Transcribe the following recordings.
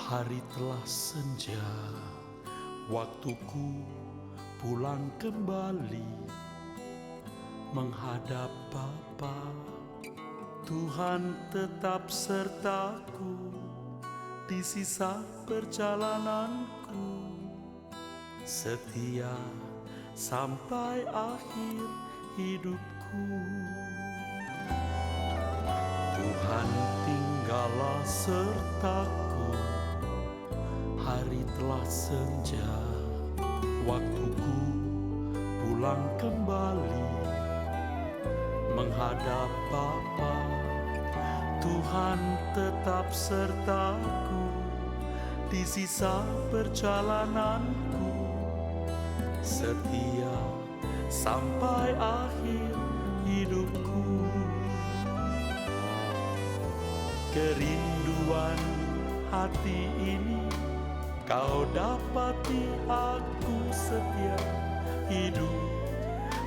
Hari telah senja, waktuku pulang kembali menghadap Bapa. Tuhan tetap sertaku di sisa perjalananku, setia sampai akhir hidupku. Tuhan tinggallah sertaku, hari telah senja, waktuku pulang kembali menghadap Bapa. Tuhan tetap sertaku di sisa perjalananku, setia sampai akhir hidupku. Kerinduan hati ini kau dapati, aku setia hidup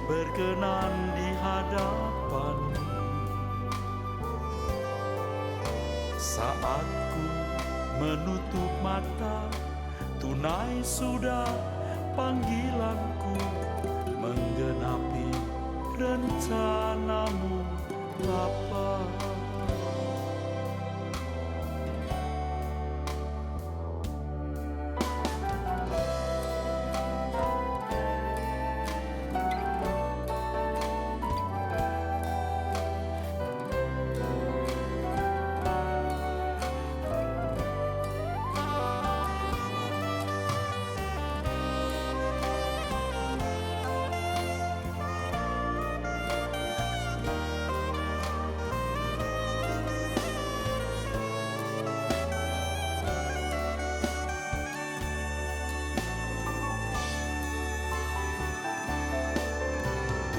berkenan di hadapan-Mu. Saat ku menutup mata, tunai sudah panggilanku, menggenapi rencana-Mu Bapa.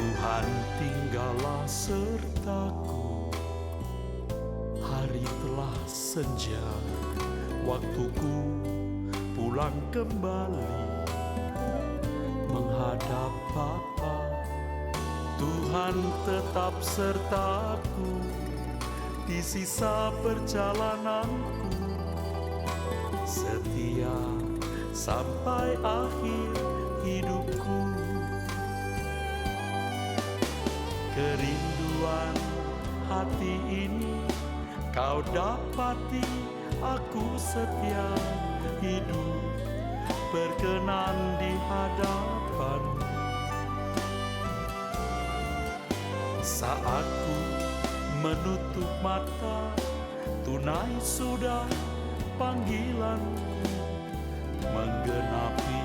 Tuhan tinggallah sertaku, hari telah senja, waktuku pulang kembali menghadap Bapa. Tuhan tetap sertaku di sisa perjalananku, setia sampai akhir hidupku. Kerinduan hati ini kau dapati, aku setia hidup berkenan di hadapan-Mu. Saat ku menutup mata, tunai sudah panggilan-Mu, menggenapi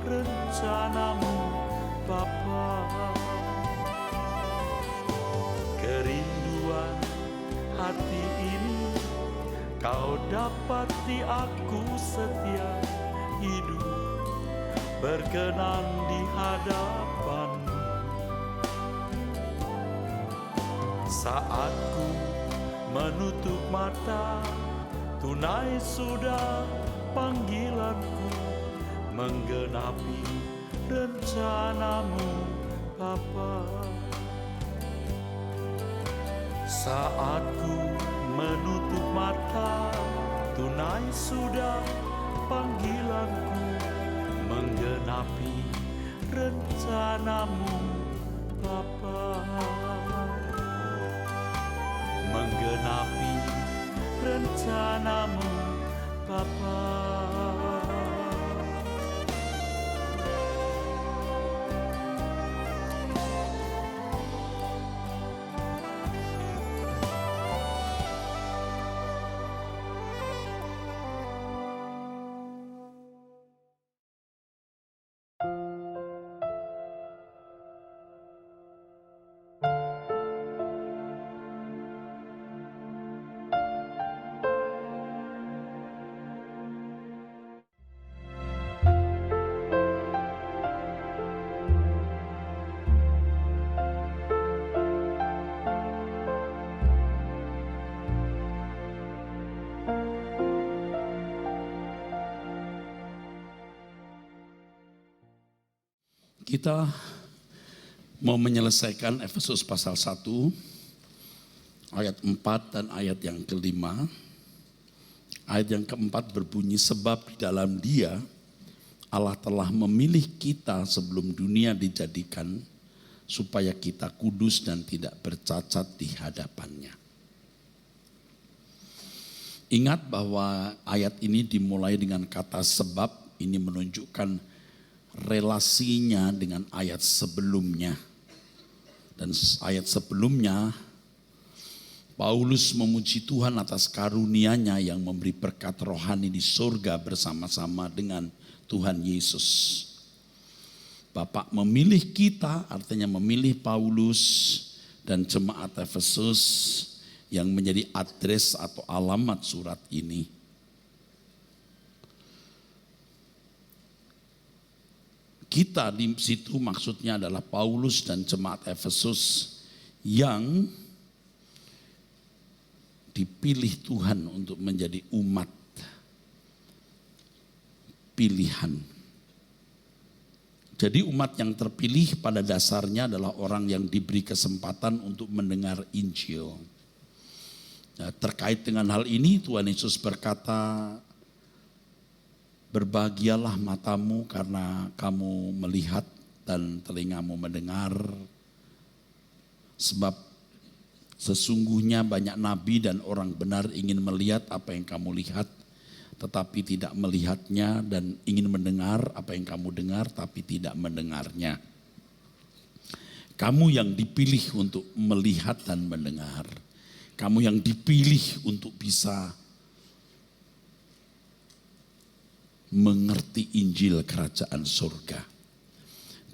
rencana-Mu Bapa. Kerinduan hati ini kau dapati, aku setia hidup berkenan di hadapan-Mu. Saat ku menutup mata, tunai sudah panggilanku, menggenapi rencana-Mu Bapa. Saat ku menutup mata, tunai sudah panggilanku, menggenapi rencana-Mu Bapa. Menggenapi rencana-Mu Bapa. Kita mau menyelesaikan Efesus pasal 1 ayat 4 dan ayat yang kelima. Ayat yang keempat berbunyi, sebab di dalam Dia Allah telah memilih kita sebelum dunia dijadikan, supaya kita kudus dan tidak bercacat di hadapannya. Ingat bahwa ayat ini dimulai dengan kata sebab, ini menunjukkan relasinya dengan ayat sebelumnya. Dan ayat sebelumnya, Paulus memuji Tuhan atas karunia-Nya yang memberi berkat rohani di surga bersama-sama dengan Tuhan Yesus. Bapa memilih kita, artinya memilih Paulus dan jemaat Efesus yang menjadi adres atau alamat surat ini. Kita di situ maksudnya adalah Paulus dan jemaat Efesus yang dipilih Tuhan untuk menjadi umat pilihan. Jadi umat yang terpilih pada dasarnya adalah orang yang diberi kesempatan untuk mendengar Injil. Nah, terkait dengan hal ini Tuhan Yesus berkata, berbahagialah matamu karena kamu melihat dan telingamu mendengar. Sebab sesungguhnya banyak nabi dan orang benar ingin melihat apa yang kamu lihat, tetapi tidak melihatnya, dan ingin mendengar apa yang kamu dengar, tapi tidak mendengarnya. Kamu yang dipilih untuk melihat dan mendengar. Kamu yang dipilih untuk bisa mengerti Injil Kerajaan Surga.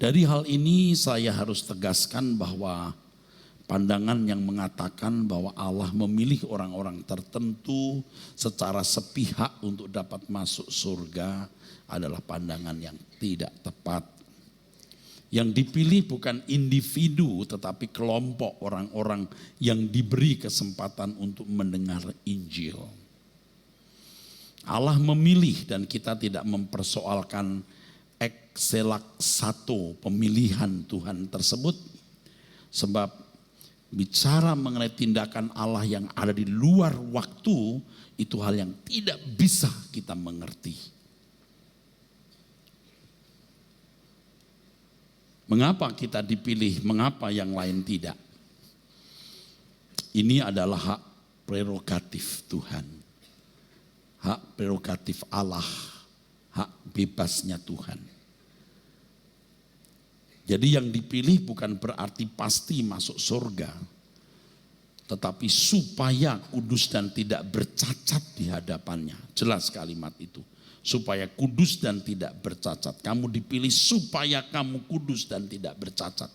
Dari hal ini saya harus tegaskan bahwa pandangan yang mengatakan bahwa Allah memilih orang-orang tertentu secara sepihak untuk dapat masuk surga adalah pandangan yang tidak tepat. Yang dipilih bukan individu tetapi kelompok orang-orang yang diberi kesempatan untuk mendengar Injil. Allah memilih dan kita tidak mempersoalkan ekselaksato pemilihan Tuhan tersebut. Sebab bicara mengenai tindakan Allah yang ada di luar waktu, itu hal yang tidak bisa kita mengerti. Mengapa kita dipilih, mengapa yang lain tidak? Ini adalah hak prerogatif Tuhan. Hak prerogatif Allah, hak bebasnya Tuhan. Jadi yang dipilih bukan berarti pasti masuk surga, tetapi supaya kudus dan tidak bercacat di hadapannya. Jelas kalimat itu. Supaya kudus dan tidak bercacat. Kamu dipilih supaya kamu kudus dan tidak bercacat.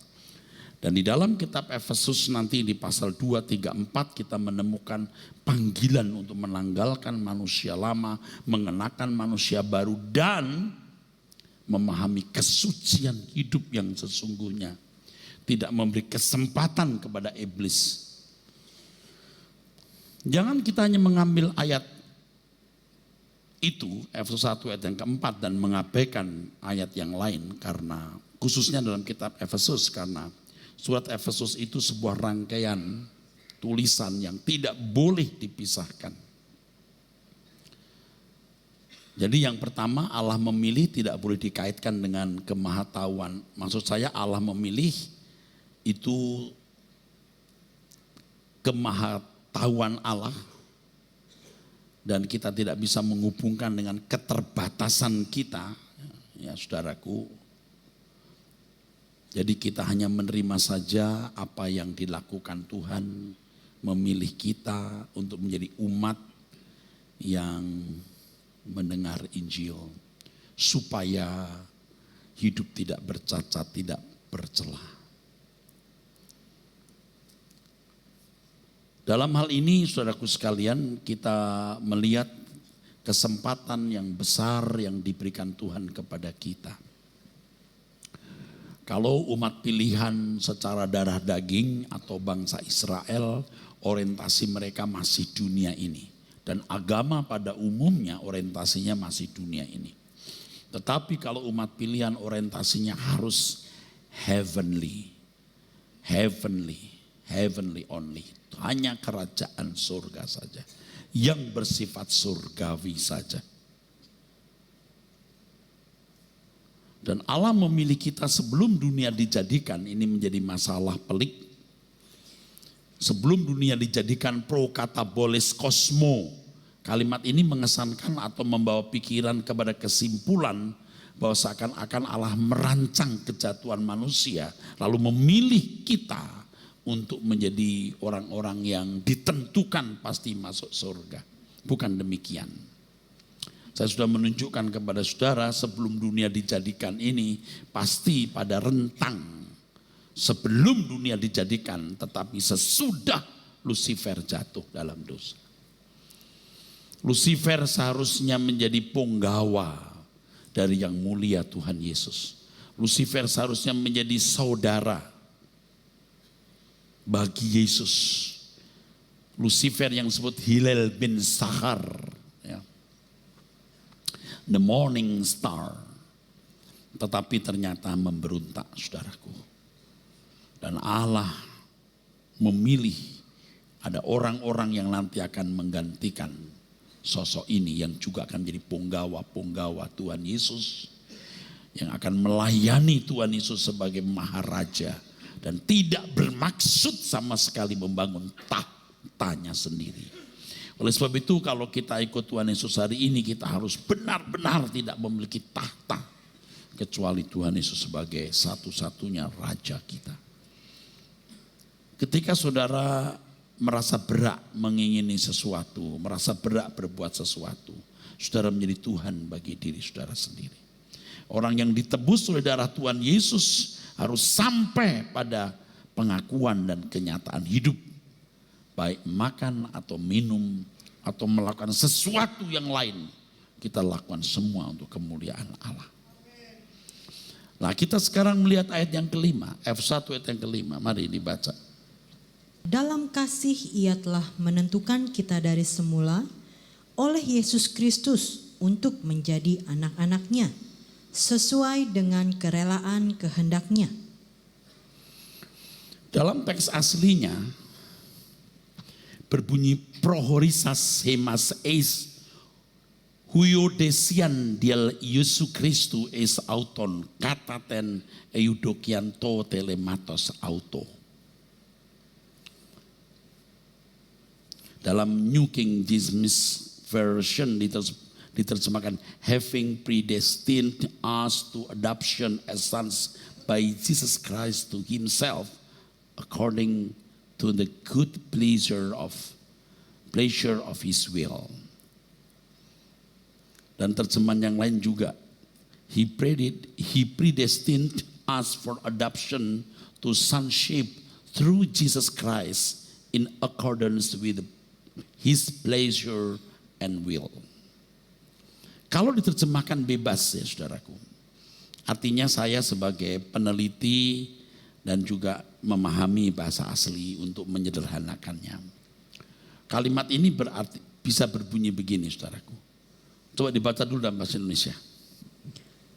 Dan di dalam kitab Efesus nanti di pasal 2, 3, 4 kita menemukan panggilan untuk menanggalkan manusia lama, mengenakan manusia baru, dan memahami kesucian hidup yang sesungguhnya. Tidak memberi kesempatan kepada iblis. Jangan kita hanya mengambil ayat itu, Efesus 1 ayat yang keempat, dan mengabaikan ayat yang lain, karena khususnya dalam kitab Efesus, karena surat Efesus itu sebuah rangkaian tulisan yang tidak boleh dipisahkan. Jadi yang pertama, Allah memilih tidak boleh dikaitkan dengan kemahatauan. Maksud saya Allah memilih itu kemahatauan Allah. Dan kita tidak bisa menghubungkan dengan keterbatasan kita, ya saudaraku. Jadi kita hanya menerima saja apa yang dilakukan Tuhan, memilih kita untuk menjadi umat yang mendengar Injil, supaya hidup tidak bercacat, tidak bercela. Dalam hal ini saudaraku sekalian, kita melihat kesempatan yang besar yang diberikan Tuhan kepada kita. Kalau umat pilihan secara darah daging atau bangsa Israel, orientasi mereka masih dunia ini. Dan agama pada umumnya orientasinya masih dunia ini. Tetapi kalau umat pilihan orientasinya harus heavenly only. Hanya kerajaan surga saja. yang bersifat surgawi saja. Dan Allah memilih kita sebelum dunia dijadikan, ini menjadi masalah pelik. Sebelum dunia dijadikan prokataboles kosmo, kalimat ini mengesankan atau membawa pikiran kepada kesimpulan bahwa seakan-akan Allah merancang kejatuhan manusia, lalu memilih kita untuk menjadi orang-orang yang ditentukan pasti masuk surga. Bukan demikian. Saya sudah menunjukkan kepada saudara sebelum dunia dijadikan ini pasti pada rentang sebelum dunia dijadikan, tetapi sesudah Lucifer jatuh dalam dosa. Lucifer seharusnya menjadi punggawa dari yang mulia Tuhan Yesus. Lucifer seharusnya menjadi saudara bagi Yesus. Lucifer yang disebut Hillel bin Sahar, ya, the morning star, tetapi ternyata memberontak, saudaraku. Dan Allah memilih ada orang-orang yang nanti akan menggantikan sosok ini, yang juga akan menjadi punggawa-punggawa Tuhan Yesus, yang akan melayani Tuhan Yesus sebagai maharaja dan tidak bermaksud sama sekali membangun tahtanya sendiri. Oleh sebab itu kalau kita ikut Tuhan Yesus hari ini, kita harus benar-benar tidak memiliki tahta kecuali Tuhan Yesus sebagai satu-satunya raja kita. Ketika saudara merasa berat mengingini sesuatu, merasa berat berbuat sesuatu, saudara menjadi Tuhan bagi diri saudara sendiri. Orang yang ditebus oleh darah Tuhan Yesus harus sampai pada pengakuan dan kenyataan hidup. Baik makan atau minum atau melakukan sesuatu yang lain, kita lakukan semua untuk kemuliaan Allah. Nah, kita sekarang melihat ayat yang kelima, F1 ayat yang kelima, mari dibaca. Dalam kasih ia telah menentukan kita dari semula oleh Yesus Kristus untuk menjadi anak-anaknya sesuai dengan kerelaan kehendaknya. Dalam teks aslinya berbunyi prohorisas hemas eis huiodesian dial Yesu Christu es auton kataten eudokian to telematos auto. Dalam New King James Version diterjemahkan having predestined us to adoption as sons by Jesus Christ to himself according to the good pleasure of his will. Dan terjemahan yang lain juga, he predestined us for adoption to sonship through Jesus Christ in accordance with his pleasure and will. Kalau diterjemahkan bebas ya saudaraku, artinya saya sebagai peneliti dan juga memahami bahasa asli untuk menyederhanakannya. Kalimat ini berarti bisa berbunyi begini saudaraku. Coba dibaca dulu dalam bahasa Indonesia.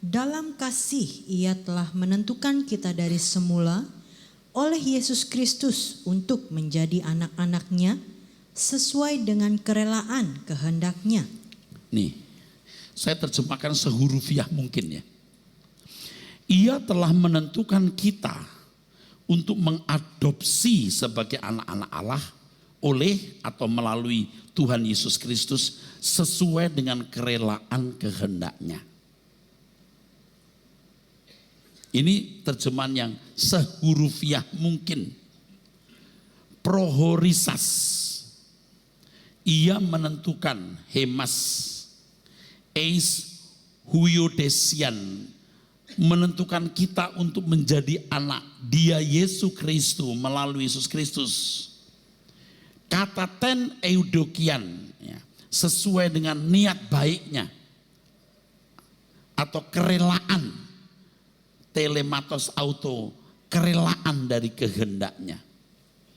Dalam kasih ia telah menentukan kita dari semula oleh Yesus Kristus untuk menjadi anak-anaknya sesuai dengan kerelaan kehendaknya. Nih, saya terjemahkan sehurufiah mungkin ya. Ia telah menentukan kita untuk mengadopsi sebagai anak-anak Allah oleh atau melalui Tuhan Yesus Kristus sesuai dengan kerelaan kehendaknya. Ini terjemahan yang sehurufiah mungkin. Prohorisas. Ia menentukan hemas eis huiodesian, menentukan kita untuk menjadi anak dia Yesus Kristus melalui Yesus Kristus. Kata ten eudokian ya, sesuai dengan niat baiknya atau kerelaan, telematos auto, kerelaan dari kehendaknya.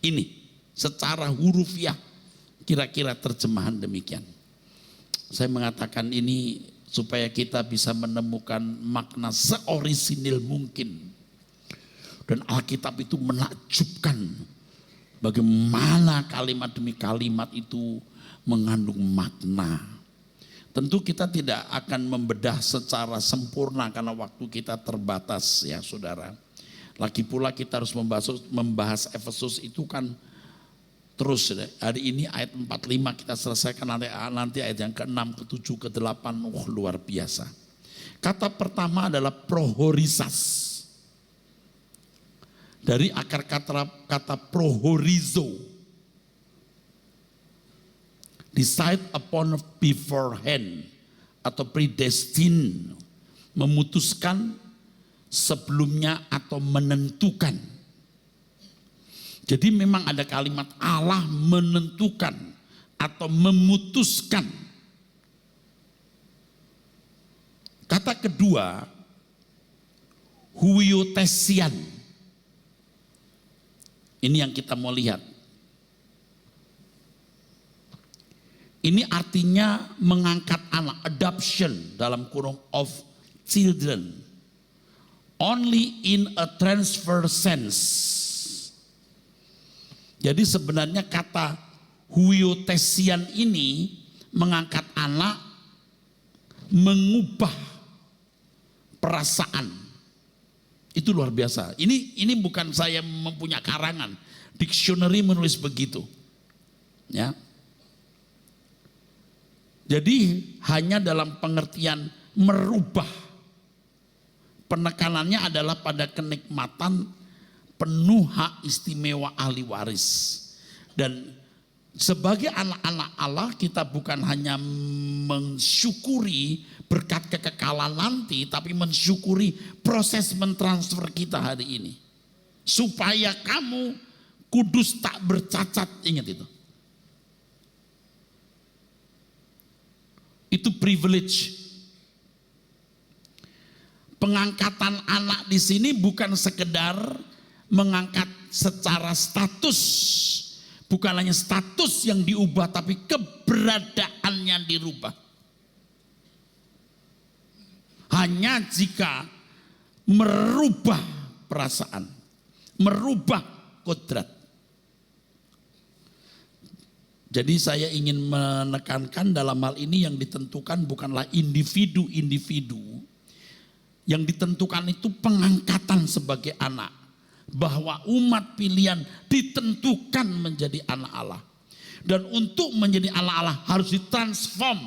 Ini secara hurufiah kira-kira terjemahan demikian. Saya mengatakan ini supaya kita bisa menemukan makna seorisinil mungkin. Dan Alkitab itu menakjubkan bagaimana kalimat demi kalimat itu mengandung makna. Tentu kita tidak akan membedah secara sempurna karena waktu kita terbatas ya saudara. Lagi pula kita harus membahas Efesus itu kan terus. Hari ini ayat 45 kita selesaikan, nanti ayat yang ke-6, ke-7, ke-8, luar biasa. Kata pertama adalah prohorisas. Dari akar kata prohorizo. Decide upon beforehand atau predestined, memutuskan sebelumnya atau menentukan. Jadi memang ada kalimat Allah menentukan atau memutuskan. Kata kedua, huiotesian. Ini yang kita mau lihat. Ini artinya mengangkat anak, adoption dalam kurung of children. Only in a transfer sense. Jadi sebenarnya kata huiotesian ini mengangkat anak, mengubah perasaan. Itu luar biasa. Ini bukan saya mempunyai karangan. Dictionary menulis begitu. Ya. Jadi hanya dalam pengertian merubah. Penekanannya adalah pada kenikmatan penuh hak istimewa ahli waris. Dan sebagai anak-anak Allah kita bukan hanya mensyukuri berkat kekekalan nanti, tapi mensyukuri proses mentransfer kita hari ini. Supaya kamu kudus tak bercacat, ingat itu. Itu privilege. Pengangkatan anak di sini bukan sekedar mengangkat secara status. Bukan hanya status yang diubah, tapi keberadaannya dirubah. Hanya jika merubah perasaan, merubah kodrat. Jadi saya ingin menekankan dalam hal ini yang ditentukan bukanlah individu-individu. Yang ditentukan itu pengangkatan sebagai anak. Bahwa umat pilihan ditentukan menjadi anak Allah. Dan untuk menjadi anak Allah harus ditransform.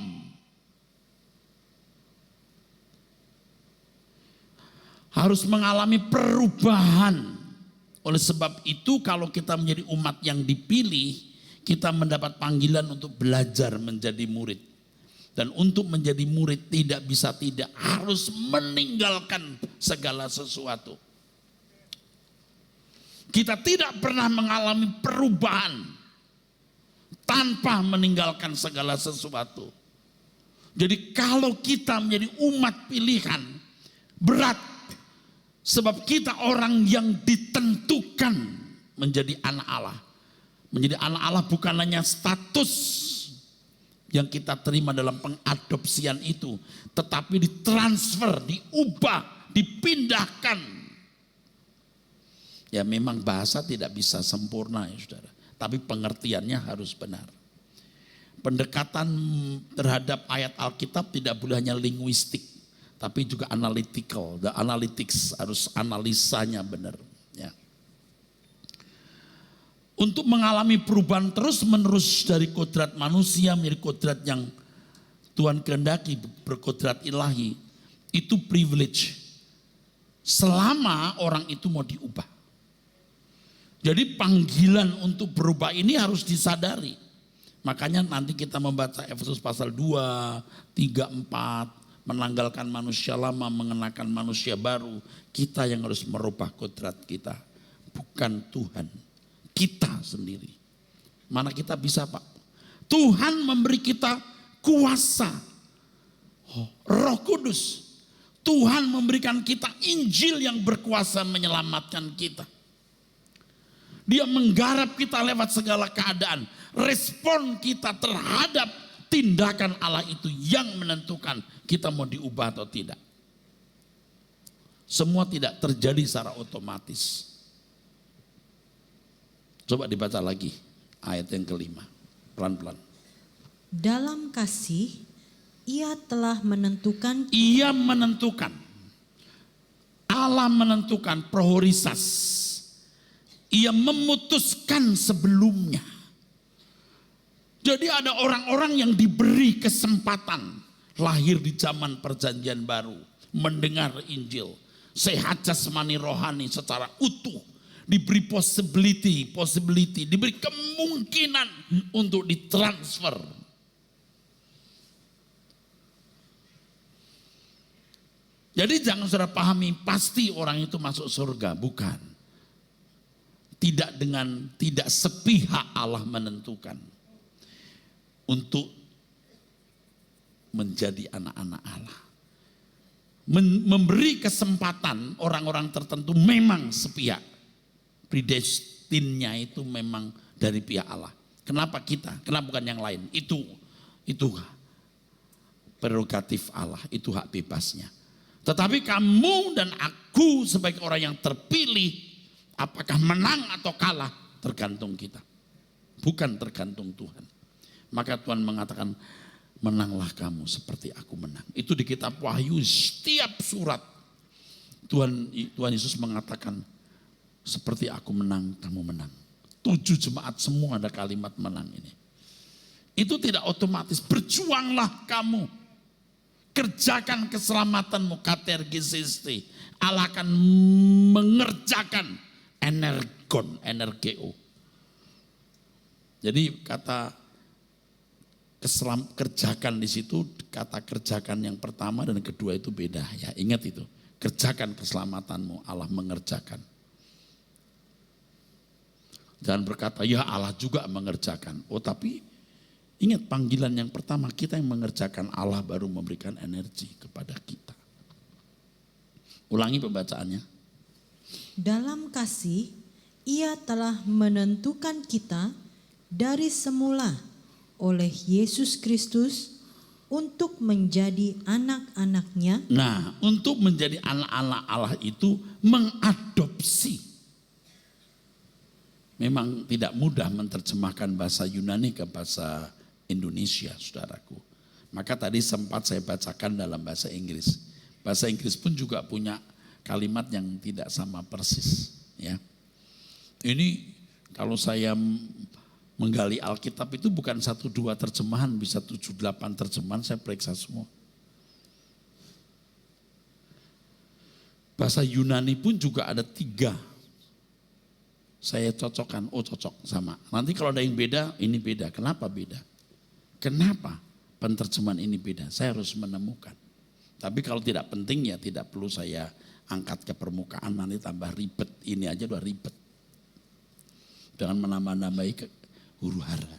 Harus mengalami perubahan. Oleh sebab itu kalau kita menjadi umat yang dipilih, kita mendapat panggilan untuk belajar menjadi murid. Dan untuk menjadi murid tidak bisa tidak, harus meninggalkan segala sesuatu. Kita tidak pernah mengalami perubahan tanpa meninggalkan segala sesuatu. Jadi kalau kita menjadi umat pilihan, berat. Sebab kita orang yang ditentukan menjadi anak Allah. Menjadi anak Allah bukan hanya status yang kita terima dalam pengadopsian itu, tetapi ditransfer, diubah, dipindahkan. Ya memang bahasa tidak bisa sempurna ya saudara, tapi pengertiannya harus benar. Pendekatan terhadap ayat Alkitab tidak boleh hanya linguistik, tapi juga analytical. The analytics harus analisanya benar. Ya. Untuk mengalami perubahan terus menerus dari kodrat manusia menjadi kodrat yang Tuhan kehendaki, berkodrat ilahi, itu privilege. Selama orang itu mau diubah. Jadi panggilan untuk berubah ini harus disadari. Makanya nanti kita membaca Efesus pasal 2, 3, 4, menanggalkan manusia lama, mengenakan manusia baru. Kita yang harus merubah kodrat kita, bukan Tuhan. Kita sendiri. Mana kita bisa Pak? Tuhan memberi kita kuasa. Roh Kudus. Tuhan memberikan kita Injil yang berkuasa menyelamatkan kita. Dia menggarap kita lewat segala keadaan. Respon kita terhadap tindakan Allah itu yang menentukan kita mau diubah atau tidak. Semua tidak terjadi secara otomatis. Coba dibaca lagi ayat yang kelima, pelan-pelan. Dalam kasih, Ia telah menentukan Ia menentukan. Allah menentukan prioritas. Ia memutuskan sebelumnya. Jadi ada orang-orang yang diberi kesempatan lahir di zaman perjanjian baru, mendengar Injil, sehat jasmani rohani secara utuh, diberi possibility, diberi kemungkinan untuk ditransfer. Jadi jangan saudara pahami pasti orang itu masuk surga, bukan. Tidak sepihak Allah menentukan untuk menjadi anak-anak Allah. Memberi kesempatan orang-orang tertentu memang sepihak. Predestinnya itu memang dari pihak Allah. Kenapa kita? Kenapa bukan yang lain? Itu prerogatif Allah, itu hak bebasnya. Tetapi kamu dan aku sebagai orang yang terpilih, apakah menang atau kalah tergantung kita. Bukan tergantung Tuhan. Maka Tuhan mengatakan, menanglah kamu seperti aku menang. Itu di kitab Wahyu setiap surat. Tuhan Yesus mengatakan, seperti aku menang, kamu menang. 7 jemaat semua ada kalimat menang ini. Itu tidak otomatis. Berjuanglah kamu. Kerjakan keselamatanmu, katergisisti. Allah akan mengerjakan energeo. Jadi kata kerjakan di situ, kata kerjakan yang pertama dan kedua itu beda ya. Ingat itu, kerjakan keselamatanmu, Allah mengerjakan. Jangan berkata, ya Allah juga mengerjakan. Oh tapi ingat panggilan yang pertama, kita yang mengerjakan, Allah baru memberikan energi kepada kita. Ulangi pembacaannya. dalam kasih, Ia telah menentukan kita dari semula oleh Yesus Kristus untuk menjadi anak-anaknya. Nah, untuk menjadi anak-anak Allah itu mengadopsi. Memang tidak mudah menerjemahkan bahasa Yunani ke bahasa Indonesia, saudaraku. Maka tadi sempat saya bacakan dalam bahasa Inggris. Bahasa Inggris pun juga punya kalimat yang tidak sama persis. Ya, ini kalau saya menggali Alkitab itu bukan 1-2 terjemahan, bisa 7-8 terjemahan, saya periksa semua. Bahasa Yunani pun juga ada 3. Saya cocokkan, oh cocok sama. Nanti kalau ada yang beda, ini beda. Kenapa beda? Kenapa penerjemahan ini beda? Saya harus menemukan. Tapi kalau tidak penting ya tidak perlu saya angkat ke permukaan, nanti tambah ribet. Ini aja udah ribet. Jangan menambah-nambahi huru hara.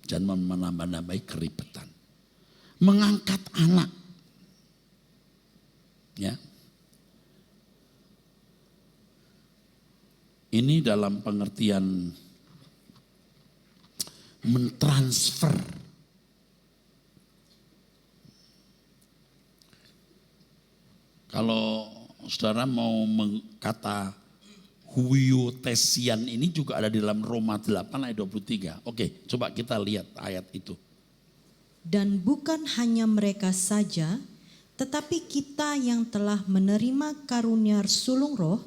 Jangan menambah-nambahi keribetan. Mengangkat anak. Ya. Ini dalam pengertian mentransfer. Kalau saudara mau kata huiotesian ini juga ada di dalam Roma 8 ayat 23. Oke, coba kita lihat ayat itu. Dan bukan hanya mereka saja, tetapi kita yang telah menerima karunia sulung roh,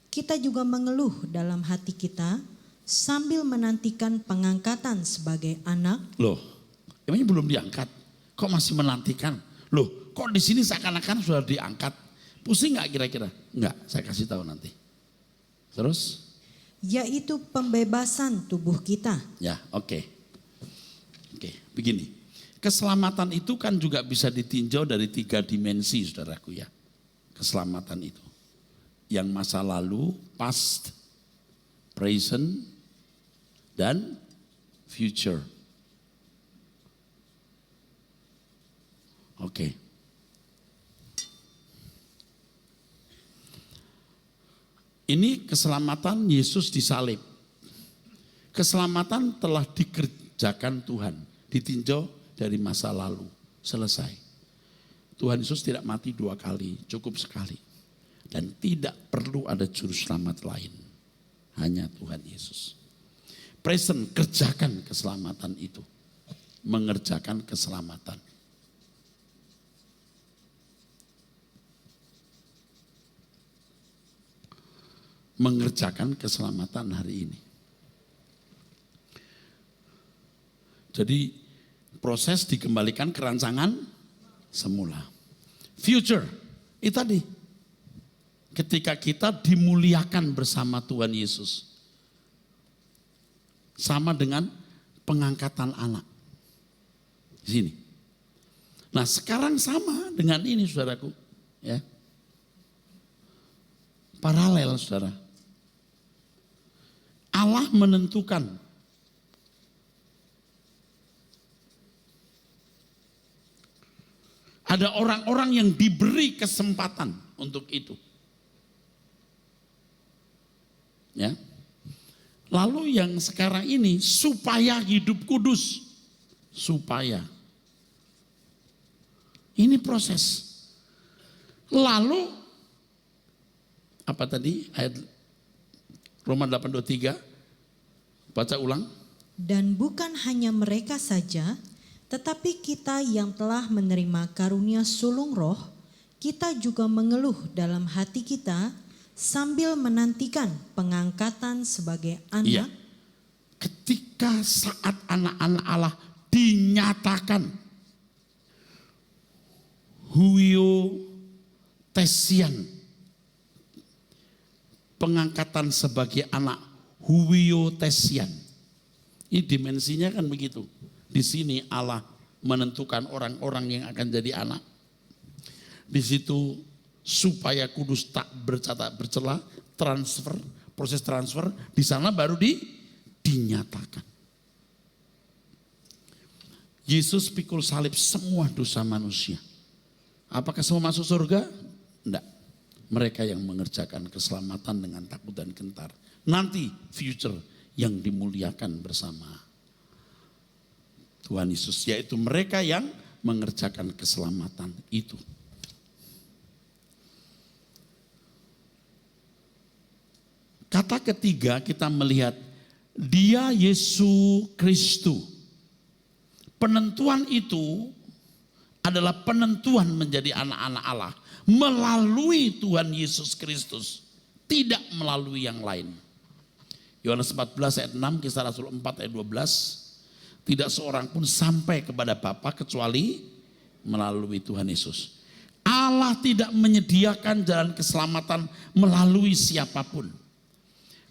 kita juga mengeluh dalam hati kita sambil menantikan pengangkatan sebagai anak. Loh, emangnya belum diangkat? Kok masih menantikan? Loh, kok di sini seakan-akan sudah diangkat? Pusing nggak kira-kira? Enggak, saya kasih tahu nanti. Terus? Yaitu pembebasan tubuh kita. Ya, oke, begini. Keselamatan itu kan juga bisa ditinjau dari 3 dimensi, saudaraku ya. Keselamatan itu. Yang masa lalu, past, present, dan future. Oke. Ini keselamatan Yesus disalib. Keselamatan telah dikerjakan Tuhan, ditinjau dari masa lalu, selesai. Tuhan Yesus tidak mati 2 kali, cukup sekali. Dan tidak perlu ada juru selamat lain, hanya Tuhan Yesus. Present, kerjakan keselamatan itu. mengerjakan keselamatan. Mengerjakan keselamatan hari ini. Jadi proses dikembalikan ke rancangan semula. Future, itu tadi. Ketika kita dimuliakan bersama Tuhan Yesus. Sama dengan pengangkatan anak. Di sini. Nah sekarang sama dengan ini saudaraku. Ya. Paralel saudara. Allah menentukan ada orang-orang yang diberi kesempatan untuk itu. Ya. Lalu yang sekarang ini supaya hidup kudus. Supaya. Ini proses. Lalu apa tadi ayat Roma 8:23, baca ulang. Dan bukan hanya mereka saja, tetapi kita yang telah menerima karunia sulung roh, kita juga mengeluh dalam hati kita sambil menantikan pengangkatan sebagai anak. Iya. Ketika saat anak-anak Allah dinyatakan huio tesian, pengangkatan sebagai anak huiotesian. Ini dimensinya kan begitu. Di sini Allah menentukan orang-orang yang akan jadi anak. Di situ supaya kudus tak bercacat bercela, transfer, proses transfer, di sana baru dinyatakan. Yesus pikul salib semua dosa manusia. Apakah semua masuk surga? Enggak. Mereka yang mengerjakan keselamatan dengan takut dan gentar. Nanti future yang dimuliakan bersama Tuhan Yesus. Yaitu mereka yang mengerjakan keselamatan itu. Kata ketiga kita melihat Dia Yesus Kristus. Penentuan itu adalah penentuan menjadi anak-anak Allah. Melalui Tuhan Yesus Kristus. Tidak melalui yang lain. Yohanes 14 ayat 6, Kisah Rasul 4 ayat 12. Tidak seorang pun sampai kepada Bapa kecuali melalui Tuhan Yesus. Allah tidak menyediakan jalan keselamatan melalui siapapun.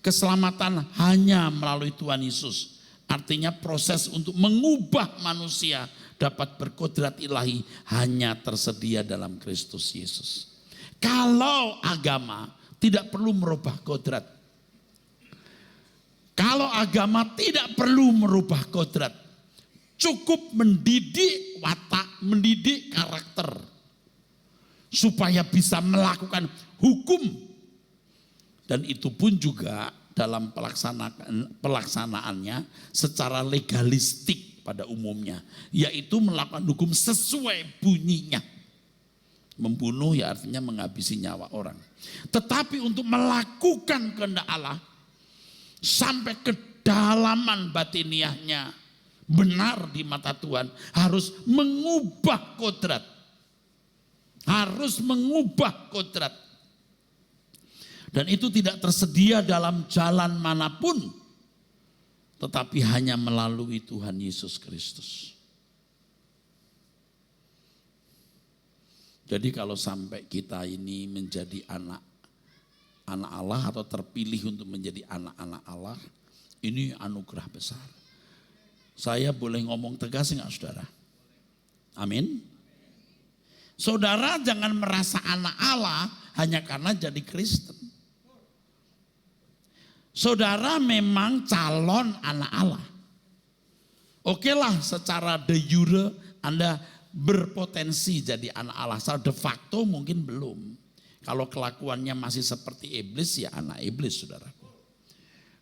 Keselamatan hanya melalui Tuhan Yesus. Artinya proses untuk mengubah manusia dapat berkodrat ilahi hanya tersedia dalam Kristus Yesus. Kalau agama tidak perlu merubah kodrat. Kalau agama tidak perlu merubah kodrat. Cukup mendidik watak, mendidik karakter. Supaya bisa melakukan hukum. Dan itu pun juga dalam pelaksanaannya secara legalistik pada umumnya, yaitu melakukan hukum sesuai bunyinya. Membunuh ya artinya menghabisi nyawa orang. Tetapi untuk melakukan kehendak Allah sampai kedalaman batiniahnya benar di mata Tuhan harus mengubah kodrat. Harus mengubah kodrat. Dan itu tidak tersedia dalam jalan manapun. Tetapi hanya melalui Tuhan Yesus Kristus. Jadi kalau sampai kita ini menjadi anak Allah atau terpilih untuk menjadi anak-anak Allah. Ini anugerah besar. Saya boleh ngomong tegas enggak saudara? Amin. Saudara jangan merasa anak Allah hanya karena jadi Kristen. Saudara memang calon anak Allah. Oke lah secara de jure Anda berpotensi jadi anak Allah. Secara de facto mungkin belum. Kalau kelakuannya masih seperti iblis ya anak iblis saudaraku.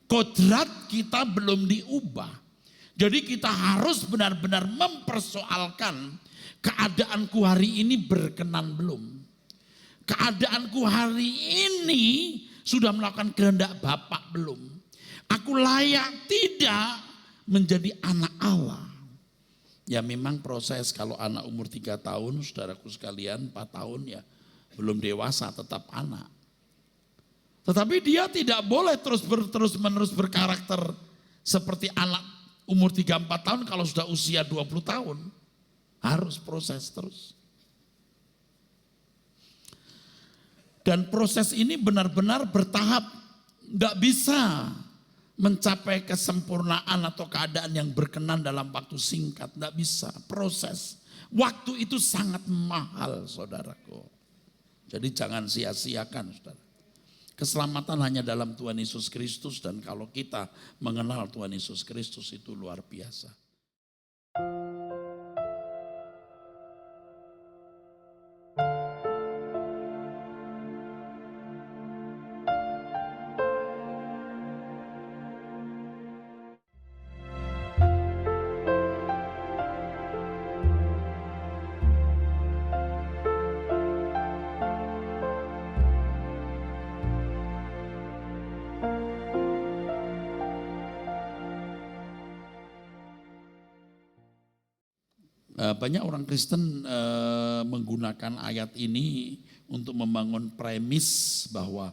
Kodrat kita belum diubah. Jadi kita harus benar-benar mempersoalkan keadaanku hari ini berkenan belum. Keadaanku hari ini sudah melakukan kehendak Bapa belum? Aku layak tidak menjadi anak Allah. Ya memang proses kalau anak umur 3 tahun, saudaraku sekalian 4 tahun ya belum dewasa tetap anak. Tetapi dia tidak boleh terus menerus berkarakter seperti anak umur 3-4 tahun kalau sudah usia 20 tahun. Harus proses terus. Dan proses ini benar-benar bertahap. Tidak bisa mencapai kesempurnaan atau keadaan yang berkenan dalam waktu singkat. Tidak bisa, proses. Waktu itu sangat mahal saudaraku. Jadi jangan sia-siakan saudara. Keselamatan hanya dalam Tuhan Yesus Kristus dan kalau kita mengenal Tuhan Yesus Kristus itu luar biasa. Banyak orang Kristen menggunakan ayat ini untuk membangun premis bahwa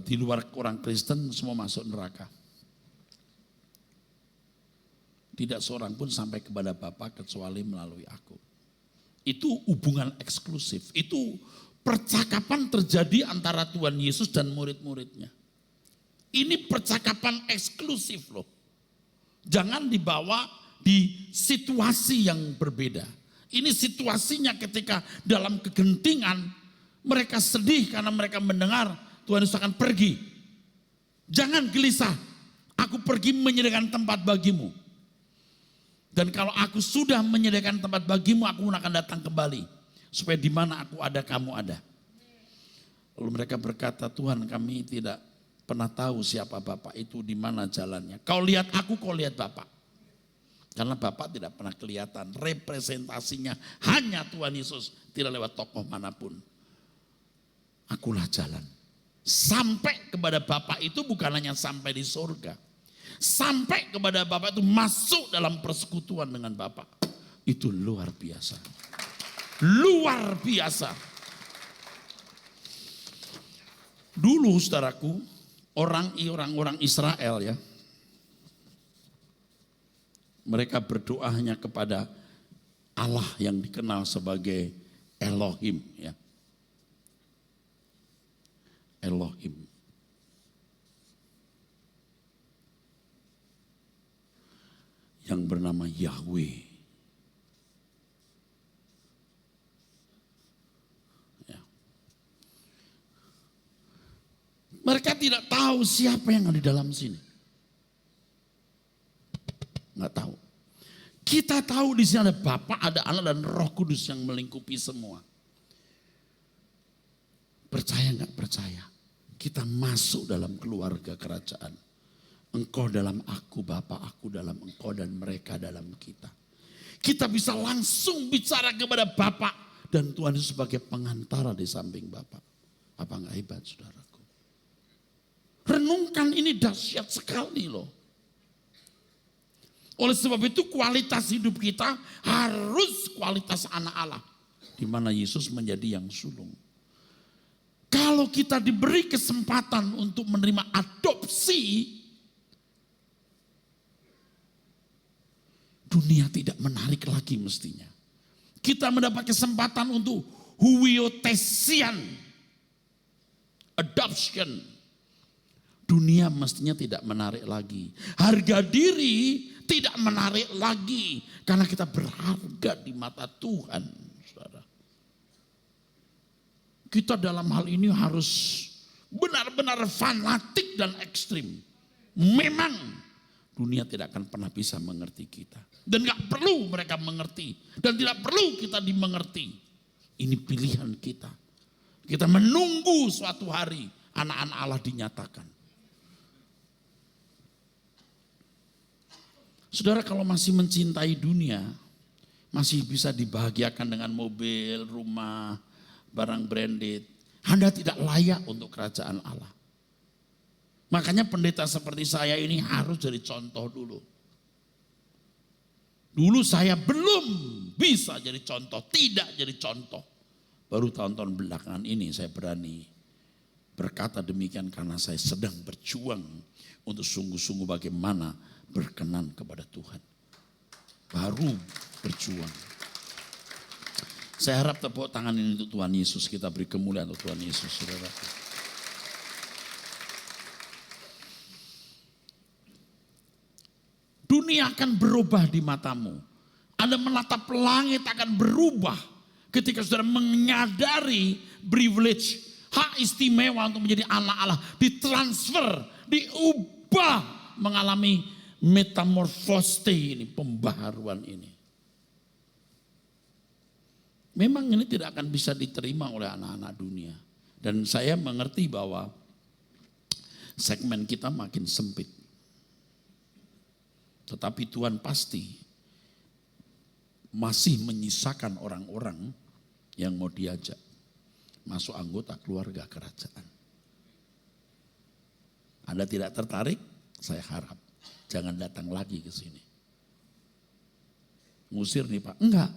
di luar orang Kristen semua masuk neraka. Tidak seorang pun sampai kepada Bapa kecuali melalui aku. Itu hubungan eksklusif, itu percakapan terjadi antara Tuhan Yesus dan murid-muridnya. Ini percakapan eksklusif loh. Jangan dibawa di situasi yang berbeda. Ini situasinya ketika dalam kegentingan mereka sedih karena mereka mendengar Tuhan Yesus akan pergi. Jangan gelisah, aku pergi menyediakan tempat bagimu. Dan kalau aku sudah menyediakan tempat bagimu, aku akan datang kembali. Supaya di mana aku ada, kamu ada. Lalu mereka berkata, Tuhan kami tidak pernah tahu siapa Bapak itu, di mana jalannya. Kau lihat aku, kau lihat Bapak. Karena Bapak tidak pernah kelihatan, representasinya hanya Tuhan Yesus, tidak lewat tokoh manapun. Akulah jalan. Sampai kepada Bapak itu bukan hanya sampai di surga. Sampai kepada Bapak itu masuk dalam persekutuan dengan Bapak. Itu luar biasa. Luar biasa. Dulu saudaraku, orang-orang Israel ya, mereka berdoa hanya kepada Allah yang dikenal sebagai Elohim ya. Elohim. Yang bernama Yahweh. Ya. Mereka tidak tahu siapa yang ada di dalam sini. Nggak tahu. Kita tahu di sini ada Bapa, ada Anak dan Roh Kudus yang melingkupi semua. Percaya nggak percaya? Kita masuk dalam keluarga kerajaan. Engkau dalam aku, Bapa aku dalam engkau dan mereka dalam kita. Kita bisa langsung bicara kepada Bapa dan Tuhan Yesus sebagai pengantara di samping Bapa. Apa nggak hebat saudaraku? Renungkan, ini dahsyat sekali loh. Oleh sebab itu kualitas hidup kita harus kualitas anak Allah. Di mana Yesus menjadi yang sulung. Kalau kita diberi kesempatan untuk menerima adopsi, dunia tidak menarik lagi mestinya. Kita mendapat kesempatan untuk huiotesian, adoption. Dunia mestinya tidak menarik lagi. Harga diri tidak menarik lagi karena kita berharga di mata Tuhan, saudara. Kita dalam hal ini harus benar-benar fanatik dan ekstrim. Memang dunia tidak akan pernah bisa mengerti kita dan nggak perlu mereka mengerti dan tidak perlu kita dimengerti. Ini pilihan kita. Kita menunggu suatu hari anak-anak Allah dinyatakan. Saudara, kalau masih mencintai dunia, masih bisa dibahagiakan dengan mobil, rumah, barang branded, Anda tidak layak untuk kerajaan Allah. Makanya pendeta seperti saya ini harus jadi contoh dulu. Dulu saya belum bisa jadi contoh, tidak jadi contoh. Baru tahun-tahun belakangan ini saya berani berkata demikian karena saya sedang berjuang untuk sungguh-sungguh bagaimana berkenan kepada Tuhan. Baru berjuang. Saya harap tepuk tangan ini untuk Tuhan Yesus. Kita beri kemuliaan untuk Tuhan Yesus, saudara. Dunia akan berubah di matamu. Anda menatap langit akan berubah ketika saudara menyadari privilege, hak istimewa untuk menjadi anak Allah, ditransfer, diubah, mengalami metamorfose ini, pembaharuan ini. Memang ini tidak akan bisa diterima oleh anak-anak dunia. Dan saya mengerti bahwa segmen kita makin sempit. Tetapi Tuhan pasti masih menyisakan orang-orang yang mau diajak masuk anggota keluarga kerajaan. Anda tidak tertarik? Saya harap jangan datang lagi ke sini. Ngusir nih Pak? Enggak.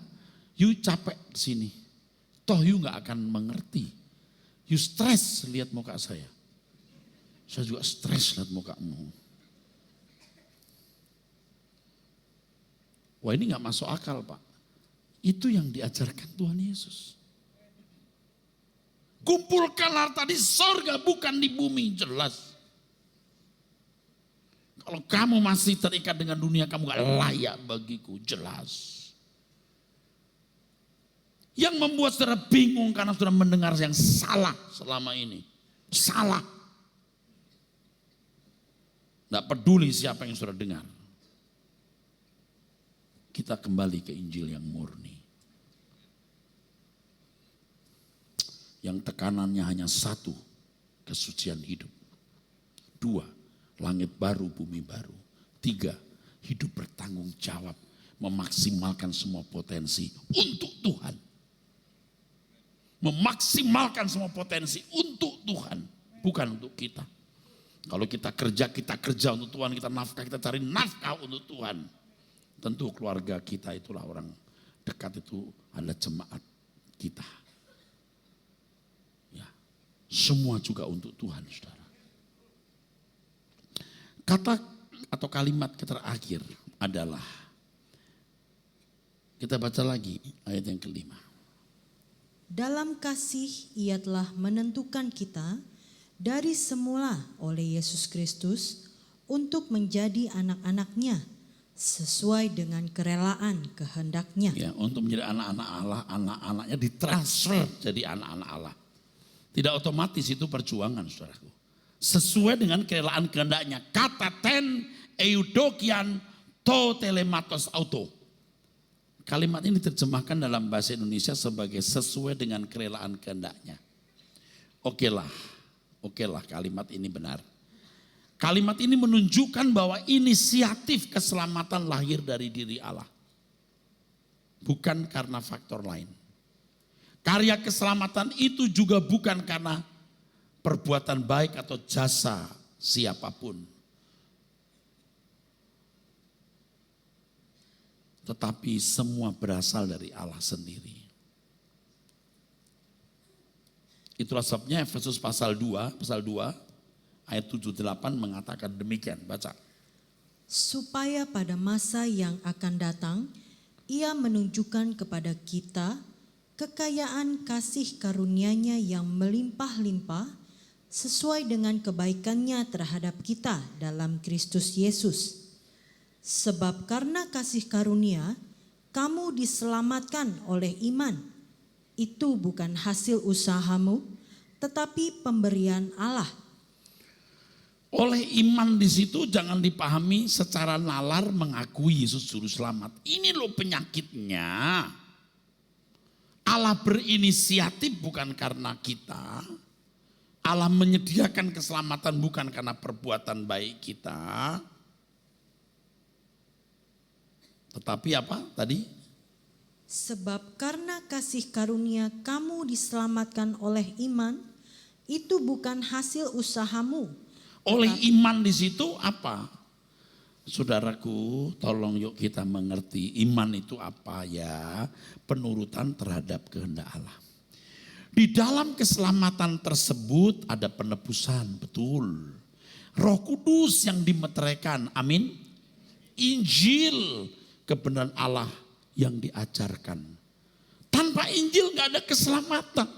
You capek di sini. Toh you nggak akan mengerti. You stres lihat muka saya. Saya juga stres lihat mukamu. Wah ini gak masuk akal Pak. Itu yang diajarkan Tuhan Yesus. Kumpulkan harta di sorga bukan di bumi, jelas. Kalau kamu masih terikat dengan dunia kamu gak layak bagiku, jelas. Yang membuat saudara bingung karena saudara mendengar yang salah selama ini. Salah. Gak peduli siapa yang saudara dengar. Kita kembali ke Injil yang murni. Yang tekanannya hanya satu, kesucian hidup. 2, langit baru, bumi baru. 3, hidup bertanggung jawab, memaksimalkan semua potensi untuk Tuhan. Memaksimalkan semua potensi untuk Tuhan, bukan untuk kita. Kalau kita kerja untuk Tuhan, kita cari nafkah untuk Tuhan. Tentu keluarga kita itulah orang dekat, itu adalah jemaat kita. Ya, semua juga untuk Tuhan, saudara. Kata atau kalimat terakhir adalah, kita baca lagi ayat yang kelima. Dalam kasih ia telah menentukan kita dari semula oleh Yesus Kristus untuk menjadi anak-anak-Nya sesuai dengan kerelaan kehendak-Nya. Ya, untuk menjadi anak-anak Allah, anak-anaknya ditransfer jadi anak-anak Allah. Tidak otomatis, itu perjuangan, saudaraku. Sesuai dengan kerelaan kehendak-Nya. Kata ten eudokian to telematos auto. Kalimat ini diterjemahkan dalam bahasa Indonesia sebagai sesuai dengan kerelaan kehendak-Nya. Okelah kalimat ini benar. Kalimat ini menunjukkan bahwa inisiatif keselamatan lahir dari diri Allah. Bukan karena faktor lain. Karya keselamatan itu juga bukan karena perbuatan baik atau jasa siapapun. Tetapi semua berasal dari Allah sendiri. Itulah sebabnya Efesus pasal 2 ayat 7-8 mengatakan demikian, baca. Supaya pada masa yang akan datang, ia menunjukkan kepada kita kekayaan kasih karunia-Nya yang melimpah-limpah sesuai dengan kebaikan-Nya terhadap kita dalam Kristus Yesus. Sebab karena kasih karunia, kamu diselamatkan oleh iman. Itu bukan hasil usahamu, tetapi pemberian Allah. Oleh iman di situ jangan dipahami secara nalar mengakui Yesus juru selamat. Ini loh penyakitnya. Allah berinisiatif bukan karena kita. Allah menyediakan keselamatan bukan karena perbuatan baik kita. Tetapi apa tadi? Sebab karena kasih karunia kamu diselamatkan oleh iman, itu bukan hasil usahamu. Oleh iman di situ apa? Saudaraku, tolong yuk kita mengerti iman itu apa ya? Penurutan terhadap kehendak Allah. Di dalam keselamatan tersebut ada penebusan, betul. Roh Kudus yang dimeteraikan, amin. Injil, kebenaran Allah yang diajarkan. Tanpa Injil gak ada keselamatan.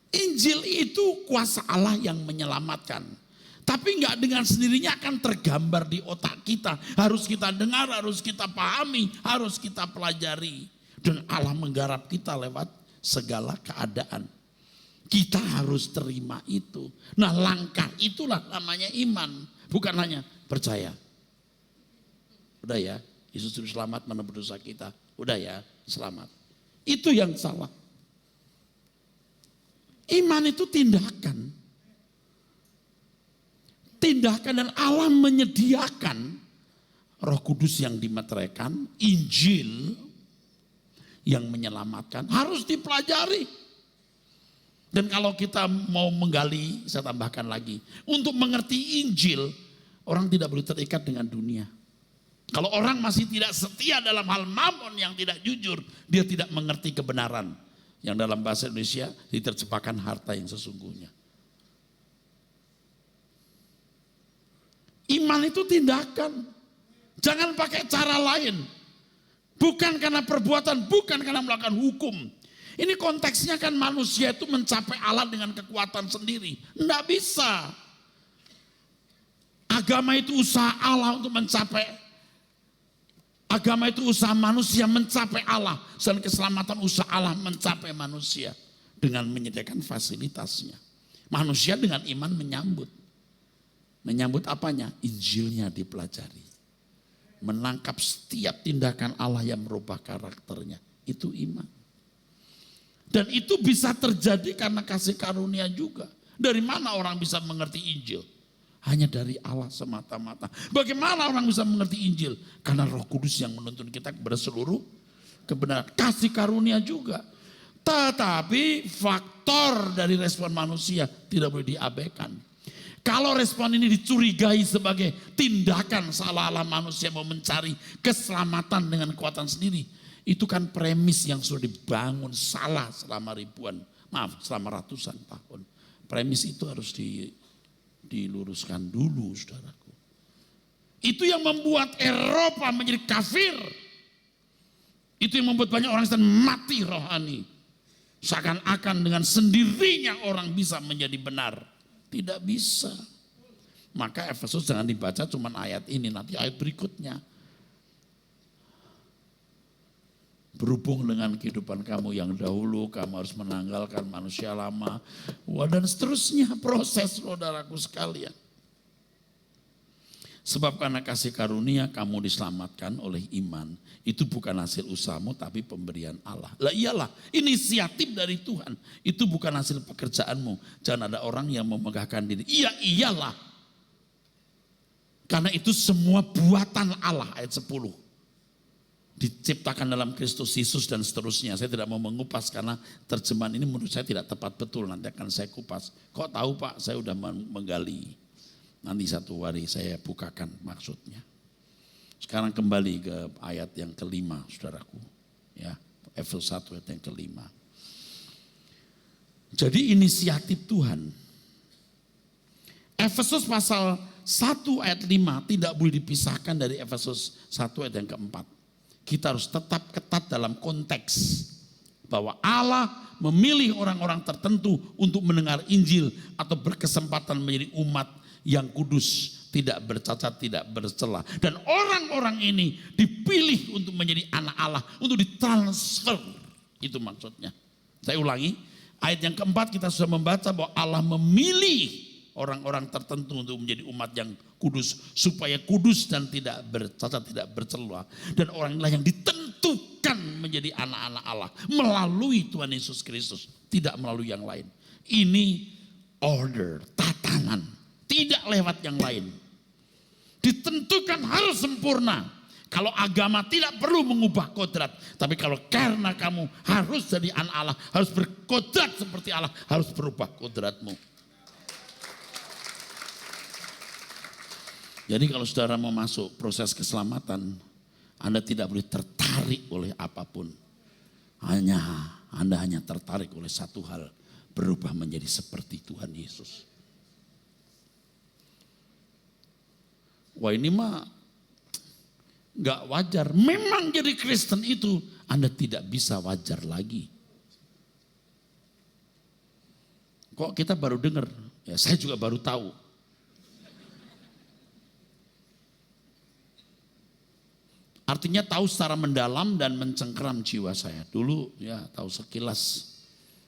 Injil itu kuasa Allah yang menyelamatkan. Tapi enggak dengan sendirinya akan tergambar di otak kita. Harus kita dengar, harus kita pahami, harus kita pelajari. Dan Allah menggarap kita lewat segala keadaan. Kita harus terima itu. Nah, langkah itulah namanya iman. Bukan hanya percaya. Udah ya, Yesus sudah selamat menebus dosa kita. Udah ya, selamat. Itu yang salah. Iman itu tindakan. Tindakan, dan Allah menyediakan Roh Kudus yang dimeteraikan, Injil yang menyelamatkan, harus dipelajari. Dan kalau kita mau menggali, saya tambahkan lagi, untuk mengerti Injil, orang tidak boleh terikat dengan dunia. Kalau orang masih tidak setia dalam hal mamon yang tidak jujur, dia tidak mengerti kebenaran. Yang dalam bahasa Indonesia diterjemahkan harta yang sesungguhnya. Iman itu tindakan. Jangan pakai cara lain. Bukan karena perbuatan, bukan karena melakukan hukum. Ini konteksnya kan manusia itu mencapai Allah dengan kekuatan sendiri. Tidak bisa. Agama itu usaha Allah untuk mencapai. Agama itu usaha manusia mencapai Allah. Dan keselamatan usaha Allah mencapai manusia. Dengan menyediakan fasilitasnya. Manusia dengan iman menyambut. Menyambut apanya? Injilnya dipelajari. Menangkap setiap tindakan Allah yang merubah karakternya. Itu iman. Dan itu bisa terjadi karena kasih karunia juga. Dari mana orang bisa mengerti Injil? Hanya dari Allah semata-mata. Bagaimana orang bisa mengerti Injil? Karena Roh Kudus yang menuntun kita kepada seluruh kebenaran. Kasih karunia juga. Tetapi faktor dari respon manusia tidak boleh diabaikan. Kalau respon ini dicurigai sebagai tindakan seolah-olah manusia mau mencari keselamatan dengan kekuatan sendiri. Itu kan premis yang sudah dibangun salah selama selama ratusan tahun. Premis itu harus diluruskan dulu, saudaraku. Itu yang membuat Eropa menjadi kafir. Itu yang membuat banyak orang Kristen mati rohani. Seakan-akan dengan sendirinya orang bisa menjadi benar. Tidak bisa. Maka Efesus jangan dibaca cuma ayat ini, nanti ayat berikutnya. Berhubung dengan kehidupan kamu yang dahulu, kamu harus menanggalkan manusia lama. Dan seterusnya proses, saudaraku sekalian. Sebab karena kasih karunia kamu diselamatkan oleh iman. Itu bukan hasil usahamu tapi pemberian Allah. Lah iyalah, inisiatif dari Tuhan. Itu bukan hasil pekerjaanmu. Jangan ada orang yang memegahkan diri. Iyalah. Karena itu semua buatan Allah, ayat 10. Diciptakan dalam Kristus Yesus dan seterusnya. Saya tidak mau mengupas karena terjemahan ini menurut saya tidak tepat betul. Nanti akan saya kupas. Kok tahu Pak? Saya sudah menggali. Nanti satu hari saya bukakan maksudnya. Sekarang kembali ke ayat yang kelima, saudaraku. Ya, Efesus 1 ayat yang kelima. Jadi inisiatif Tuhan. Efesus pasal 1 ayat 5 tidak boleh dipisahkan dari Efesus 1 ayat yang keempat. Kita harus tetap ketat dalam konteks bahwa Allah memilih orang-orang tertentu untuk mendengar Injil atau berkesempatan menjadi umat yang kudus, tidak bercacat, tidak bercela. Dan orang-orang ini dipilih untuk menjadi anak Allah, untuk ditransfer. Itu maksudnya. Saya ulangi, ayat yang keempat kita sudah membaca bahwa Allah memilih orang-orang tertentu untuk menjadi umat yang kudus, supaya kudus dan tidak bercacat, tidak bercela. Dan orang inilah yang ditentukan menjadi anak-anak Allah melalui Tuhan Yesus Kristus, tidak melalui yang lain. Ini order, tatanan, tidak lewat yang lain. Ditentukan harus sempurna. Kalau agama tidak perlu mengubah kodrat, tapi kalau karena kamu harus jadi anak Allah, harus berkodrat seperti Allah, harus berubah kodratmu. Jadi kalau saudara mau masuk proses keselamatan, Anda tidak boleh tertarik oleh apapun. Anda hanya tertarik oleh satu hal, berubah menjadi seperti Tuhan Yesus. Wah ini mah gak wajar. Memang jadi Kristen itu Anda tidak bisa wajar lagi. Kok kita baru dengar? Ya saya juga baru tahu. Artinya tahu secara mendalam dan mencengkeram jiwa saya. Dulu ya tahu sekilas.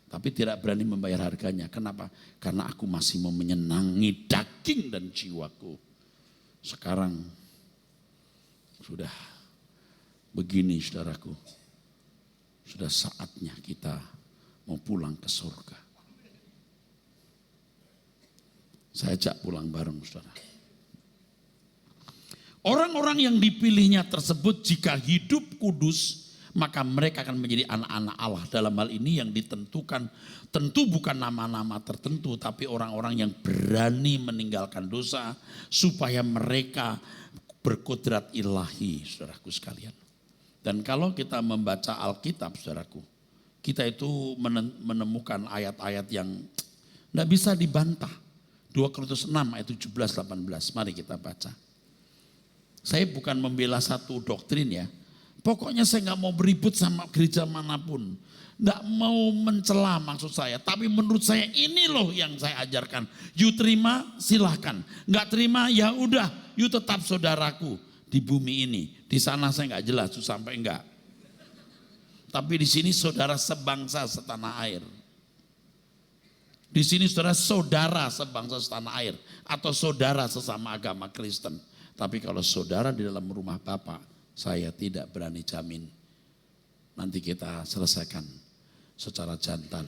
Tapi tidak berani membayar harganya. Kenapa? Karena aku masih mau menyenangi daging dan jiwaku. Sekarang sudah begini saudaraku. Sudah saatnya kita mau pulang ke surga. Saya ajak pulang bareng saudara. Orang-orang yang dipilihnya tersebut jika hidup kudus, maka mereka akan menjadi anak-anak Allah. Dalam hal ini yang ditentukan tentu bukan nama-nama tertentu, tapi orang-orang yang berani meninggalkan dosa supaya mereka berkodrat ilahi, saudaraku sekalian. Dan kalau kita membaca Alkitab, saudaraku, kita itu menemukan ayat-ayat yang tidak bisa dibantah. 2 Korintus 6 ayat 17-18, mari kita baca. Saya bukan membela satu doktrin ya. Pokoknya saya nggak mau beribut sama gereja manapun. Nggak mau mencela maksud saya. Tapi menurut saya ini loh yang saya ajarkan. You terima silahkan. Nggak terima ya udah. You tetap saudaraku di bumi ini. Di sana saya nggak jelas tuh sampai enggak. Tapi di sini saudara sebangsa setanah air. Di sini saudara sebangsa setanah air. Atau saudara sesama agama Kristen. Tapi kalau saudara di dalam rumah Bapak, saya tidak berani jamin. Nanti kita selesaikan secara jantan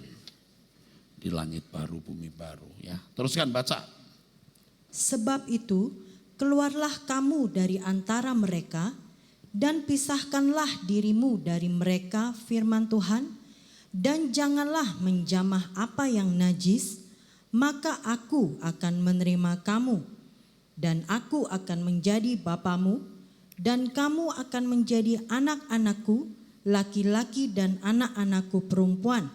di langit baru, bumi baru. Ya, teruskan baca. Sebab itu, keluarlah kamu dari antara mereka dan pisahkanlah dirimu dari mereka, firman Tuhan, dan janganlah menjamah apa yang najis, maka aku akan menerima kamu. Dan aku akan menjadi bapamu, dan kamu akan menjadi anak-anakku, laki-laki dan anak-anakku perempuan.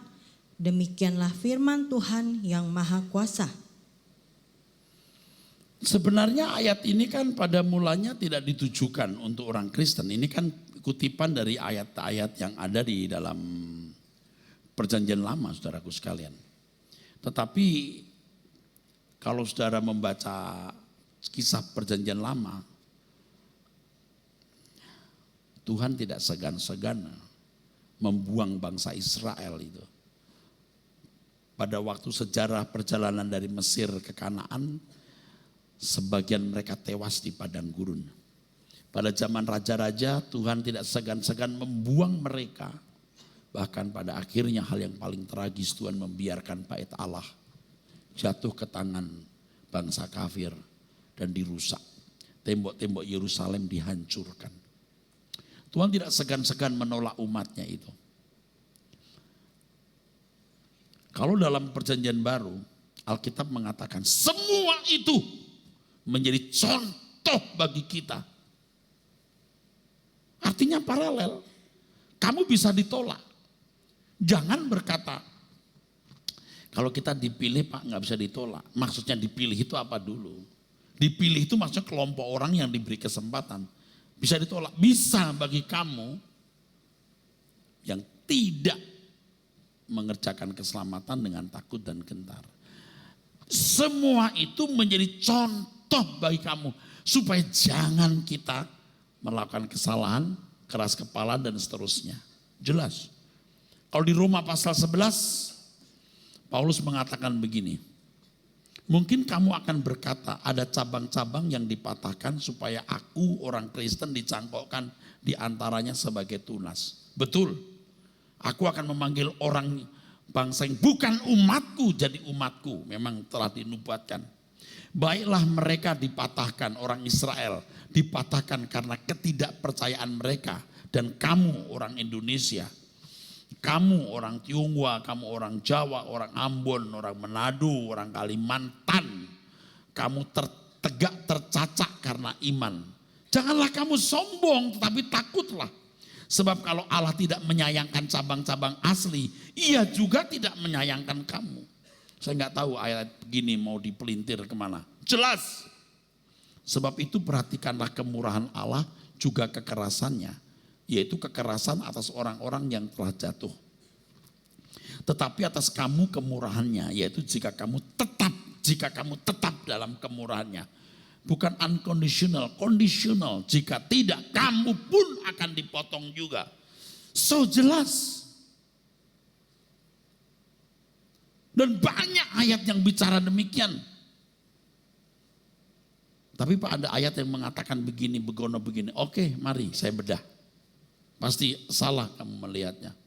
Demikianlah firman Tuhan yang Maha Kuasa. Sebenarnya ayat ini kan pada mulanya tidak ditujukan untuk orang Kristen. Ini kan kutipan dari ayat-ayat yang ada di dalam Perjanjian Lama, saudaraku sekalian. Tetapi kalau saudara membaca kisah Perjanjian Lama, Tuhan tidak segan-segan membuang bangsa Israel itu. Pada waktu sejarah perjalanan dari Mesir ke Kanaan, sebagian mereka tewas di padang gurun. Pada zaman raja-raja, Tuhan tidak segan-segan membuang mereka. Bahkan pada akhirnya hal yang paling tragis, Tuhan membiarkan bait Allah jatuh ke tangan bangsa kafir dan dirusak. Tembok-tembok Yerusalem dihancurkan. Tuhan tidak segan-segan menolak umatnya itu. Kalau dalam Perjanjian Baru, Alkitab mengatakan semua itu menjadi contoh bagi kita. Artinya paralel. Kamu bisa ditolak. Jangan berkata, kalau kita dipilih Pak nggak bisa ditolak. Maksudnya dipilih itu apa dulu? Dipilih itu maksudnya kelompok orang yang diberi kesempatan. Bisa ditolak. Bisa bagi kamu yang tidak mengerjakan keselamatan dengan takut dan gentar. Semua itu menjadi contoh bagi kamu. Supaya jangan kita melakukan kesalahan, keras kepala dan seterusnya. Jelas. Kalau di Roma pasal 11, Paulus mengatakan begini. Mungkin kamu akan berkata ada cabang-cabang yang dipatahkan supaya aku orang Kristen dicangkokkan di antaranya sebagai tunas. Betul. Aku akan memanggil orang bangsa yang bukan umatku jadi umatku. Memang telah dinubuatkan. Baiklah mereka dipatahkan, orang Israel dipatahkan karena ketidakpercayaan mereka. Dan kamu orang Indonesia, kamu orang Tionghoa, kamu orang Jawa, orang Ambon, orang Manado, orang Kalimantan, kamu tegak tercacak karena iman. Janganlah kamu sombong, tetapi takutlah. Sebab kalau Allah tidak menyayangkan cabang-cabang asli, Ia juga tidak menyayangkan kamu. Saya nggak tahu ayat begini mau dipelintir kemana. Jelas. Sebab itu perhatikanlah kemurahan Allah juga kekerasannya, yaitu kekerasan atas orang-orang yang telah jatuh. Tetapi atas kamu kemurahannya, yaitu jika kamu tetap dalam kemurahannya. Bukan unconditional, conditional. Jika tidak, kamu pun akan dipotong juga. So jelas. Dan banyak ayat yang bicara demikian. Tapi Pak, ada ayat yang mengatakan begini, begono begini. Oke, mari saya bedah. Pasti salah kamu melihatnya.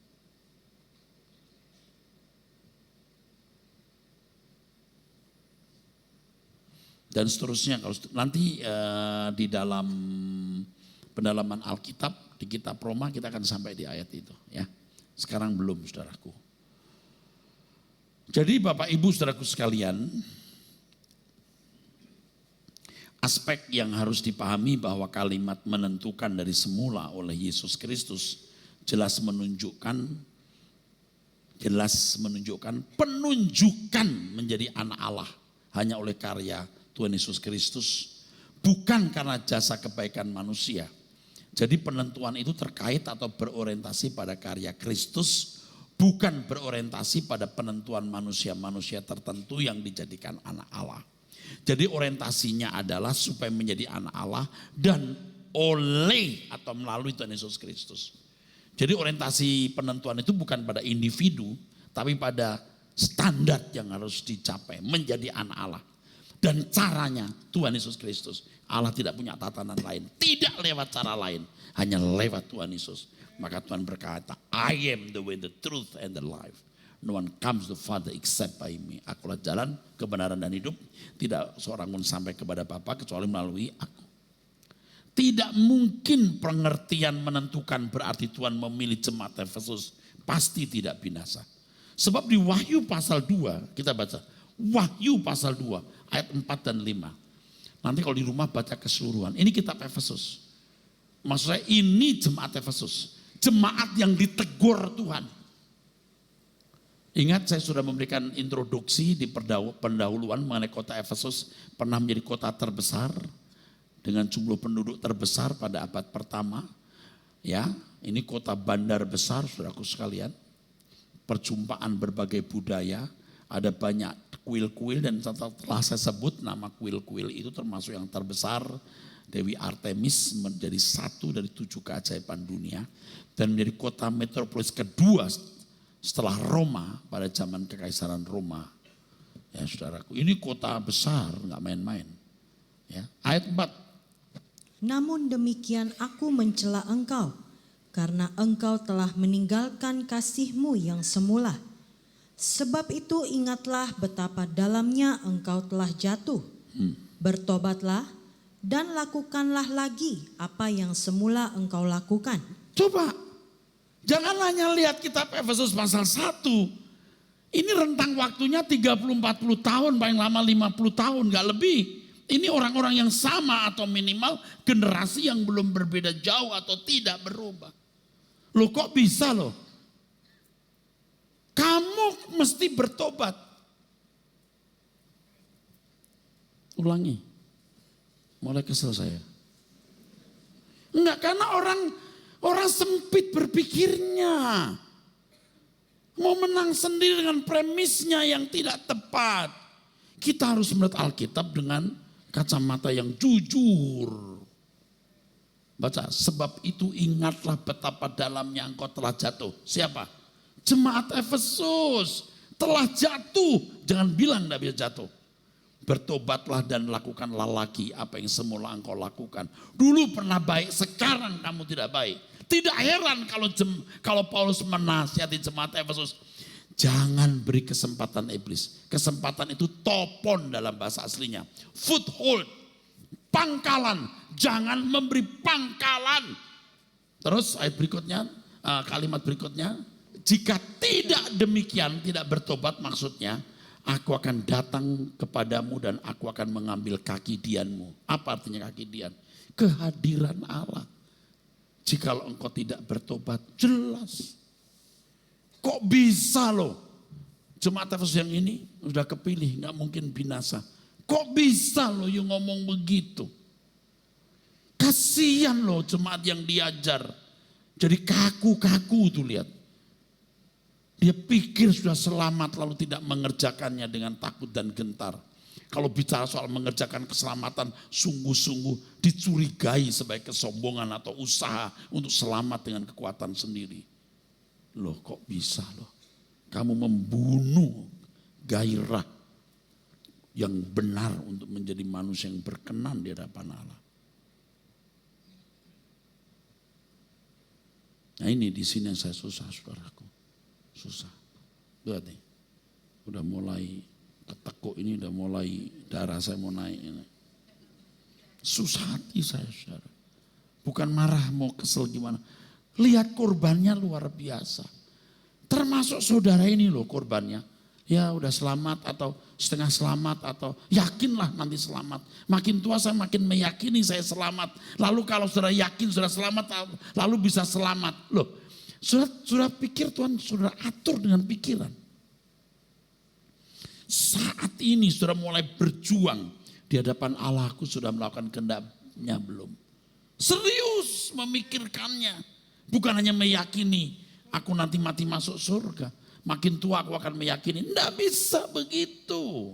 Dan seterusnya, kalau nanti di dalam pendalaman Alkitab, di kitab Roma kita akan sampai di ayat itu. Ya, sekarang belum, saudaraku. Jadi Bapak Ibu saudaraku sekalian, aspek yang harus dipahami bahwa kalimat menentukan dari semula oleh Yesus Kristus jelas menunjukkan penunjukan menjadi anak Allah hanya oleh karya Tuhan Yesus Kristus, bukan karena jasa kebaikan manusia. Jadi penentuan itu terkait atau berorientasi pada karya Kristus, bukan berorientasi pada penentuan manusia-manusia tertentu yang dijadikan anak Allah. Jadi orientasinya adalah supaya menjadi anak Allah dan oleh atau melalui Tuhan Yesus Kristus. Jadi orientasi penentuan itu bukan pada individu, tapi pada standar yang harus dicapai menjadi anak Allah. Dan caranya Tuhan Yesus Kristus. Allah tidak punya tatanan lain, tidak lewat cara lain, hanya lewat Tuhan Yesus. Maka Tuhan berkata, I am the way, the truth, and the life. No one comes to the Father except by me. Akulah jalan, kebenaran dan hidup. Tidak seorang pun sampai kepada Bapa kecuali melalui aku. Tidak mungkin pengertian menentukan berarti Tuhan memilih jemaat Efesus pasti tidak binasa. Sebab di Wahyu pasal 2 kita baca. Wahyu pasal 2 ayat 4 dan 5. Nanti kalau di rumah baca keseluruhan. Ini kitab Efesus. Maksud saya ini jemaat Efesus. Jemaat yang ditegur Tuhan. Ingat saya sudah memberikan introduksi di pendahuluan mengenai kota Efesus. Pernah menjadi kota terbesar. Dengan jumlah penduduk terbesar pada abad pertama. Ya, ini kota bandar besar saudaraku sekalian. Perjumpaan berbagai budaya. Ada banyak kuil-kuil dan telah saya sebut nama kuil-kuil itu termasuk yang terbesar. Dewi Artemis menjadi satu dari 7 keajaiban dunia. Dan menjadi kota metropolis kedua setelah Roma pada zaman kekaisaran Roma. Ya saudaraku, ini kota besar, gak main-main. Ya, ayat 4. Namun demikian aku mencela engkau, karena engkau telah meninggalkan kasih-Mu yang semula. Sebab itu ingatlah betapa dalamnya engkau telah jatuh. Bertobatlah dan lakukanlah lagi apa yang semula engkau lakukan. Coba, Jangan hanya lihat kitab Efesus pasal 1. Ini rentang waktunya 30-40 tahun, paling lama 50 tahun, gak lebih. Ini orang-orang yang sama atau minimal generasi yang belum berbeda jauh atau tidak berubah. Loh kok bisa loh? Kamu mesti bertobat. Ulangi. Mulai kesel saya. Enggak, karena orang sempit berpikirnya. Mau menang sendiri dengan premisnya yang tidak tepat. Kita harus melihat Alkitab dengan kacamata yang jujur. Baca, sebab itu ingatlah betapa dalamnya engkau telah jatuh. Siapa? Jemaat Efesus telah jatuh. Jangan bilang tidak bisa jatuh. Bertobatlah dan lakukanlah lagi apa yang semula engkau lakukan. Dulu pernah baik, sekarang kamu tidak baik. Tidak heran kalau Paulus menasihati jemaat Efesus. Jangan beri kesempatan iblis. Kesempatan itu topon dalam bahasa aslinya. Foothold, pangkalan. Jangan memberi pangkalan. Terus ayat berikutnya, kalimat berikutnya. Jika tidak demikian, tidak bertobat maksudnya. Aku akan datang kepadamu dan aku akan mengambil kaki dianmu. Apa artinya kaki dian? Kehadiran Allah. Jikalau engkau tidak bertobat, jelas. Kok bisa loh? Jemaat Efesus yang ini sudah kepilih, gak mungkin binasa. Kok bisa loh yang ngomong begitu? Kasihan loh jemaat yang diajar. Jadi kaku-kaku tuh lihat. Dia pikir sudah selamat lalu tidak mengerjakannya dengan takut dan gentar. Kalau bicara soal mengerjakan keselamatan, sungguh-sungguh dicurigai sebagai kesombongan atau usaha untuk selamat dengan kekuatan sendiri. Loh kok bisa loh? Kamu membunuh gairah yang benar untuk menjadi manusia yang berkenan di hadapan Allah. Nah ini di sini yang saya susah, saudaraku. Susah. Lihat nih, udah mulai ketekuk ini, udah mulai darah saya mau naik. Ini. Susah hati saya, saudara. Bukan marah, mau kesel gimana. Lihat korbannya luar biasa. Termasuk saudara ini loh korbannya. Ya udah selamat atau setengah selamat atau yakinlah nanti selamat. Makin tua saya makin meyakini saya selamat. Lalu kalau saudara yakin sudah selamat lalu bisa selamat. Loh, saudara pikir Tuhan saudara atur dengan pikiran. Saat ini saudara mulai berjuang di hadapan Allahku sudah melakukan kehendaknya belum? Serius memikirkannya. Bukan hanya meyakini aku nanti mati masuk surga. Makin tua aku akan meyakini. Tidak bisa begitu.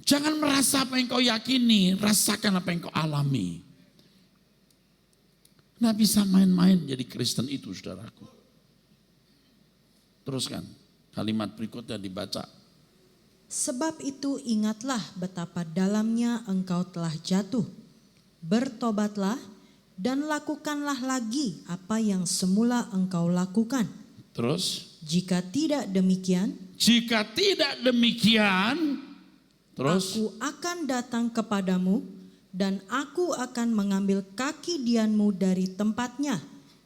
Jangan merasa apa yang kau yakini. Rasakan apa yang kau alami. Tidak bisa main-main jadi Kristen itu saudaraku. Teruskan. Kalimat berikutnya dibaca. Sebab itu ingatlah betapa dalamnya engkau telah jatuh. Bertobatlah dan lakukanlah lagi apa yang semula engkau lakukan. Terus? Jika tidak demikian, terus? Aku akan datang kepadamu dan aku akan mengambil kaki dianmu dari tempatnya,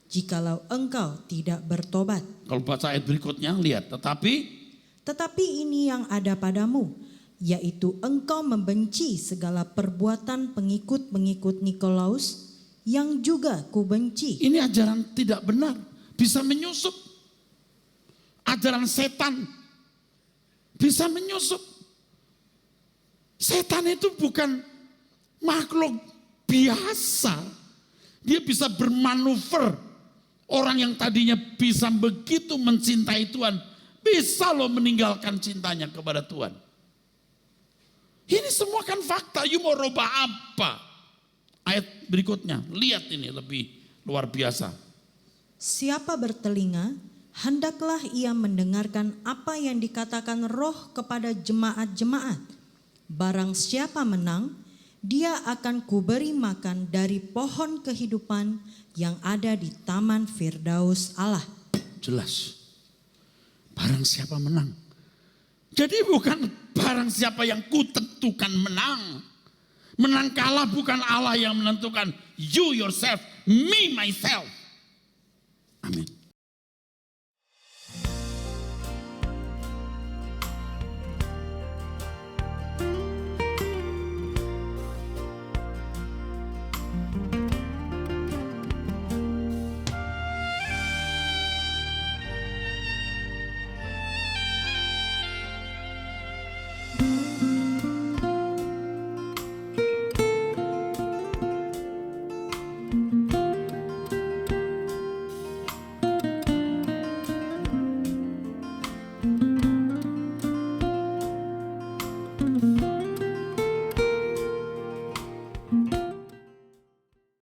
jikalau engkau tidak bertobat. Kalau baca ayat berikutnya, lihat. Tetapi ini yang ada padamu, yaitu engkau membenci segala perbuatan pengikut-pengikut Nikolaus, yang juga kubenci. Ini ajaran tidak benar. Bisa menyusup. Ajaran setan. Bisa menyusup. Setan itu bukan makhluk biasa. Dia bisa bermanuver. Orang yang tadinya bisa begitu mencintai Tuhan. Bisa loh meninggalkan cintanya kepada Tuhan. Ini semua kan fakta. You mau rubah apa? Ayat berikutnya, lihat ini lebih luar biasa. Siapa bertelinga, hendaklah ia mendengarkan apa yang dikatakan Roh kepada jemaat-jemaat. Barang siapa menang, dia akan kuberi makan dari pohon kehidupan yang ada di taman Firdaus Allah. Jelas. Barang siapa menang. Jadi bukan barang siapa yang kutentukan menang. Menang kalah bukan Allah yang menentukan. You yourself, me myself. Amin.